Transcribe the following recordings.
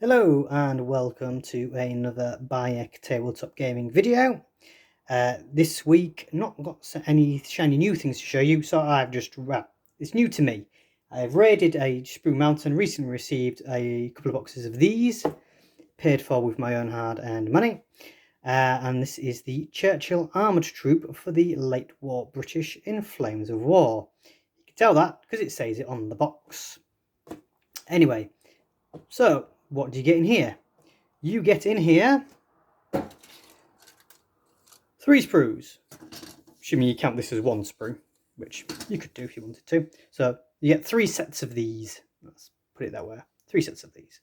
Hello and welcome to another Bayek tabletop gaming video. This week, not got any shiny new things to show you, so it's new to me. I've raided a Sprue Mountain, recently received a couple of boxes of these, paid for with my own hard-earned money. And this is the Churchill Armoured troop for the late war British in Flames of War. You can tell that because it says it on the box. Anyway, so what do you get in here? You get in here 3 sprues. Assuming you count this as 1 sprue, which you could do if you wanted to. So you get 3 sets of these. Let's put it that way. 3 sets of these.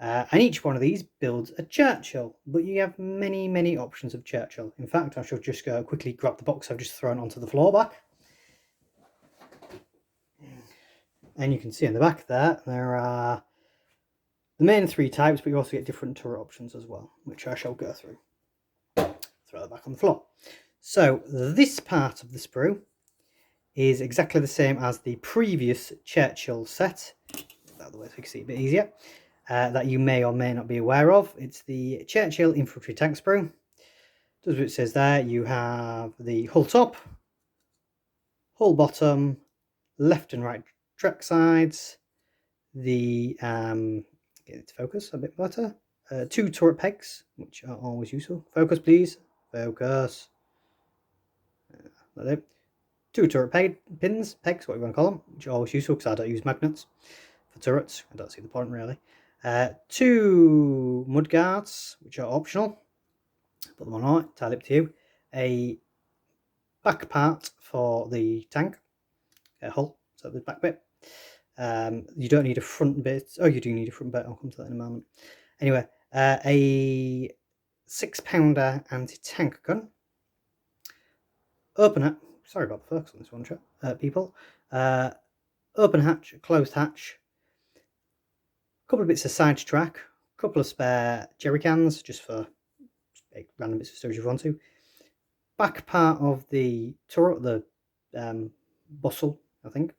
And each one of these builds a Churchill, but you have many options of Churchill. In fact, I shall just go quickly grab the box I've just thrown onto the floor back. And you can see in the back there are the main 3 types, but you also get different turret options as well, which I shall go through. Throw that back on the floor. So this part of the sprue is exactly the same as the previous Churchill set. That the way so you can see a bit easier. That you may or may not be aware of. It's the Churchill Infantry Tank sprue. Does what it says there. You have the hull top, hull bottom, left and right track sides, the get it to focus a bit better. 2 turret pegs, which are always useful. Focus, please. Focus. 2 turret pegs, whatever you want to call them, which are always useful because I don't use magnets for turrets. I don't see the point really. 2 mud guards, which are optional. Put them on, entirely up to you. A back part for the tank, hull, so the back bit. You don't need a front bit. Oh, you do need a front bit. I'll come to that in a moment. Anyway, a 6-pounder anti-tank gun. Open hatch. Sorry about the focus on this one, people. Open hatch, closed hatch. A couple of bits of side track. A couple of spare jerry cans, just for random bits of storage if you want to. Back part of the turret, the bustle, I think.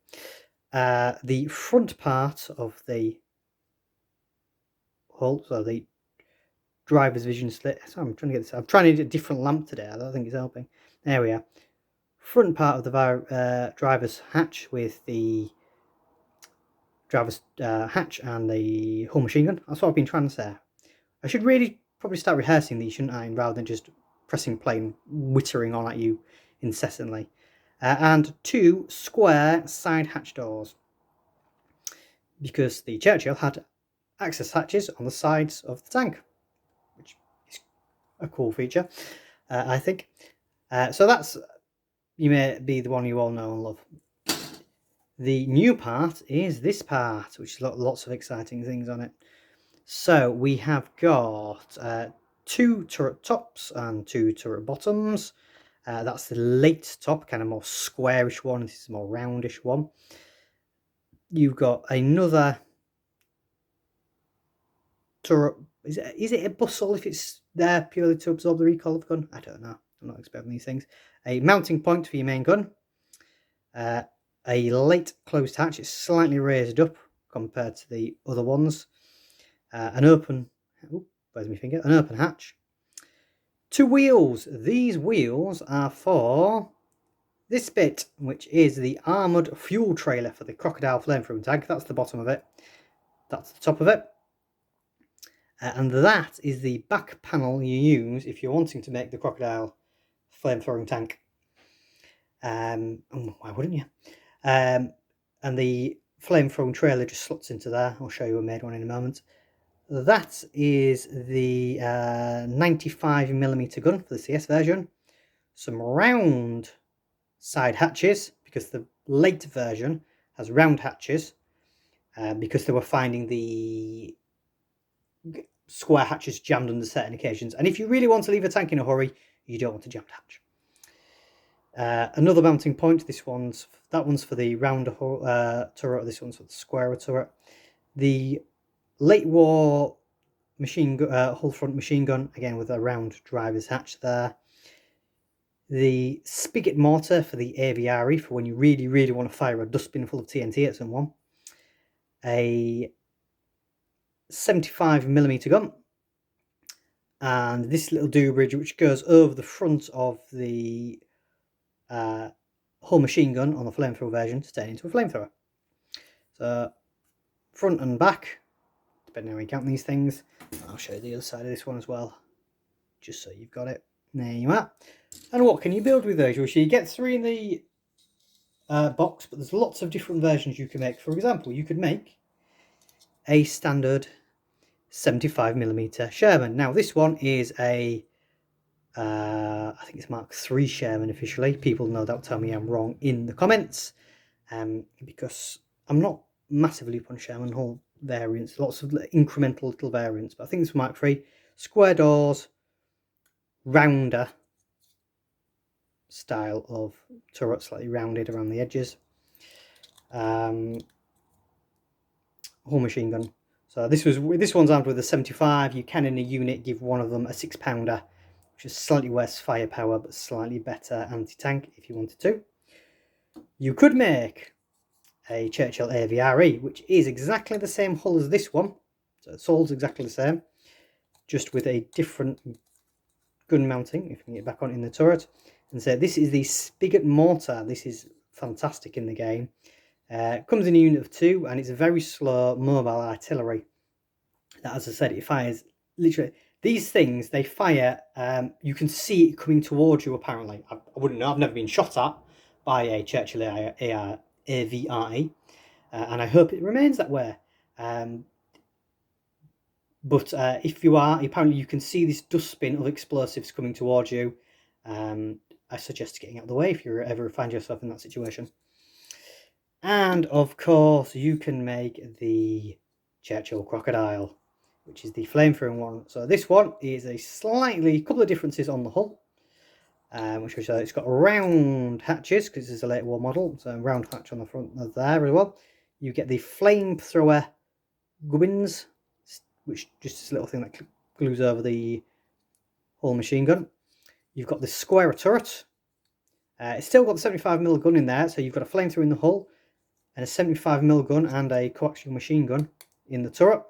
The front part of the hull, so the driver's vision slit. So I'm trying to get this. I'm trying to get a different lamp today. I don't think it's helping. There we are. Front part of the driver's hatch with the driver's hatch and the hull machine gun. That's what I've been trying to say. I should really probably start rehearsing these, shouldn't I, rather than just pressing play and whittering on at you incessantly. And 2 square side hatch doors, because the Churchill had access hatches on the sides of the tank, which is a cool feature, I think. So that's, you may be the one you all know and love. The new part is this part, which has lots of exciting things on it. So we have got 2 turret tops and 2 turret bottoms. That's the late top, kind of more squarish one. This is a more roundish one. You've got another turret. Is it a bustle if it's there purely to absorb the recoil of the gun? I don't know. I'm not expecting these things. A mounting point for your main gun. A late closed hatch. It's slightly raised up compared to the other ones. An open. Oh, where's my finger? An open hatch. 2 wheels. These wheels are for this bit, which is the armoured fuel trailer for the Crocodile flamethrower tank. That's the bottom of it. That's the top of it. And that is the back panel you use if you're wanting to make the Crocodile flamethrowing tank. Why wouldn't you? And the flamethrowing trailer just slots into there. I'll show you I made one in a moment. That is the 95mm gun for the CS version. Some round side hatches, because the late version has round hatches, because they were finding the square hatches jammed under certain occasions. And if you really want to leave a tank in a hurry, you don't want a jammed hatch. Another mounting point. That one's for the rounder turret. This one's for the squarer turret. The late war hull front machine gun, again with a round driver's hatch there. The spigot mortar for the aviary, for when you really want to fire a dustbin full of TNT at someone. A 75mm gun, and this little dual bridge which goes over the front of the whole machine gun on the flamethrower version to turn into a flamethrower. So front and back, depending on how you count these things. I'll show you the other side of this one as well, just so you've got it. There you are. And what can you build with those? Well, you get 3 in the box, but there's lots of different versions you can make. For example, you could make a standard 75mm Sherman. Now this one is a I think it's Mark III Sherman officially. People no doubt tell me I'm wrong in the comments, because I'm not massively up on Sherman Hull variants. Lots of incremental little variants, but I think it's Mark III. Square doors, rounder style of turret, slightly rounded around the edges. Whole machine gun. So this one's armed with a 75. You can in a unit give one of them a 6-pounder, which is slightly worse firepower but slightly better anti-tank if you wanted to. You could make a Churchill AVRE, which is exactly the same hull as this one. So it's all exactly the same, just with a different gun mounting, if you can get back on in the turret. And so this is the spigot mortar. This is fantastic in the game. Comes in a unit of 2, and it's a very slow mobile artillery. That, as I said, it fires literally. These things, they fire. You can see it coming towards you. Apparently, I wouldn't know. I've never been shot at by a Churchill AVRE, and I hope it remains that way. But if you are, apparently you can see this dustbin of explosives coming towards you. I suggest getting out of the way if you ever find yourself in that situation. And of course, you can make the Churchill Crocodile, which is the flamethrower one. So this one is a couple of differences on the hull, which is it's got round hatches because this is a later war model. So round hatch on the front of there as well. You get the flamethrower gubbins, which just this little thing that glues over the whole machine gun. You've got the square turret. It's still got the 75mm gun in there, so you've got a flamethrower in the hull, and a 75mm gun and a coaxial machine gun in the turret.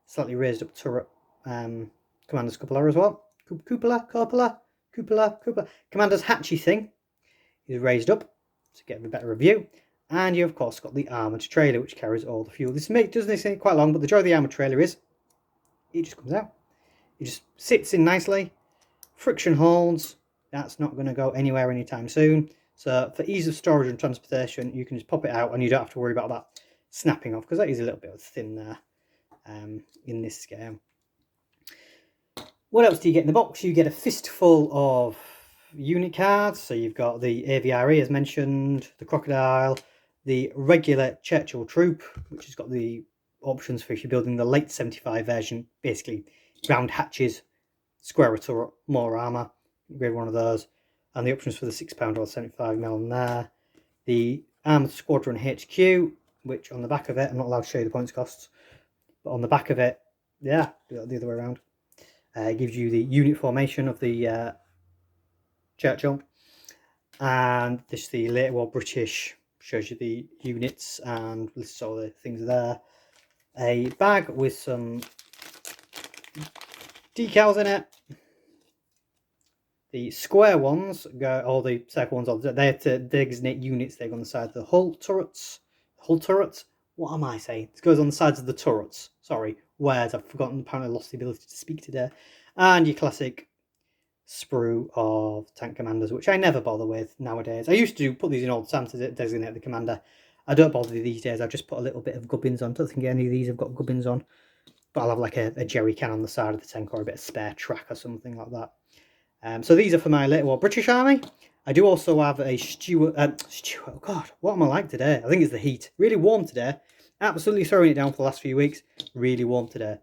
Slightly raised up turret commander's cupola as well. Cupola. Commander's hatchy thing is raised up to get a better view. And you of course got the armoured trailer, which carries all the fuel. This doesn't quite long, but the joy of the armoured trailer is it just comes out. It just sits in nicely. Friction holds. That's not going to go anywhere anytime soon. So for ease of storage and transportation, you can just pop it out and you don't have to worry about that snapping off, because that is a little bit thin there in this game. What else do you get in the box? You get a fistful of unit cards. So you've got the AVRE as mentioned, the Crocodile, the regular Churchill Troop, which has got the options for if you're building the late 75 version, basically round hatches, square turret, more armour. Grade one of those, and the options for the 6-pounder or 75mm on there. The Armoured Squadron HQ, which on the back of it, I'm not allowed to show you the points costs, but on the back of it, yeah, the other way around, gives you the unit formation of the Churchill, and this the later war British, shows you the units and lists all the things there. A bag with some decals in it. The square ones go, or the circle ones, they're to designate units. They go on the side of the hull turrets. What am I saying? It goes on the sides of the turrets. Sorry, words. I've forgotten. Apparently, I lost the ability to speak today. And your classic sprue of tank commanders, which I never bother with nowadays. I used to put these in all the time to designate the commander. I don't bother these days. I just put a little bit of gubbins on. I don't think any of these have got gubbins on, but I'll have like a jerry can on the side of the tank, or a bit of spare track or something like that. So these are for my later war British Army. I do also have a Stuart. Oh God, what am I like today? I think it's the heat. Really warm today. Absolutely throwing it down for the last few weeks. Really warm today.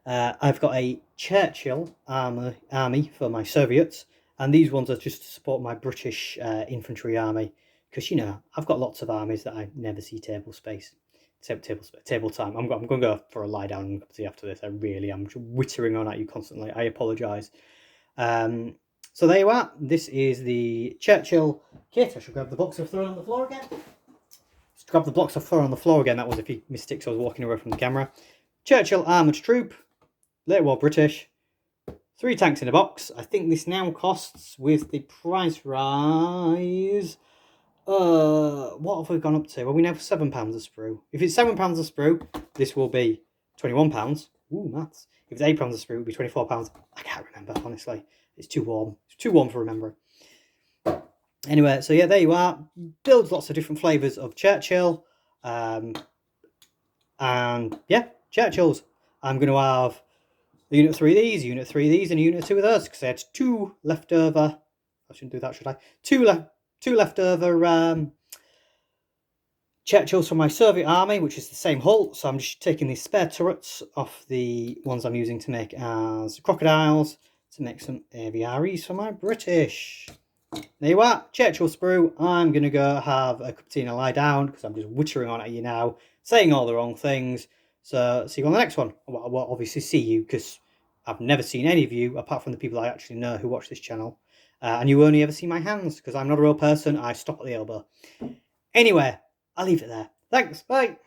I've got a Churchill army for my Soviets, and these ones are just to support my British infantry army, because you know I've got lots of armies that I never see table time. I'm going to go for a lie down and see after this. I really am whittering on at you constantly. I apologise. So there you are. This is the Churchill kit. I should grab the box of throw on the floor again. Just grab the box of throw on the floor again. That was if you missed it, because I was walking away from the camera. Churchill Armoured Troop, later war British. 3 tanks in a box. I think this now costs, with the price rise, what have we gone up to? Well, we know for £7 a sprue. If it's £7 a sprue, this will be £21. Ooh, maths. If it's £8 a sprue, it will be £24. I can't remember, honestly. It's too warm. It's too warm for remembering. Anyway, so yeah, there you are. Builds lots of different flavours of Churchill. And yeah, Churchills. I'm going to have a unit 3 of these, a unit 3 of these, and a unit 2 of those, because I had 2 left over. I shouldn't do that, should I? Two left over Churchills from my Soviet army, which is the same hull. So I'm just taking these spare turrets off the ones I'm using to make as crocodiles to make some AVREs for my British. There you are, Churchill sprue. I'm going to go have a cup of tea and lie down, because I'm just wittering on at you now, saying all the wrong things. So see you on the next one. Well, I'll obviously see you, because I've never seen any of you, apart from the people I actually know who watch this channel. And you only ever see my hands, because I'm not a real person. I stop at the elbow. Anyway, I'll leave it there. Thanks, bye.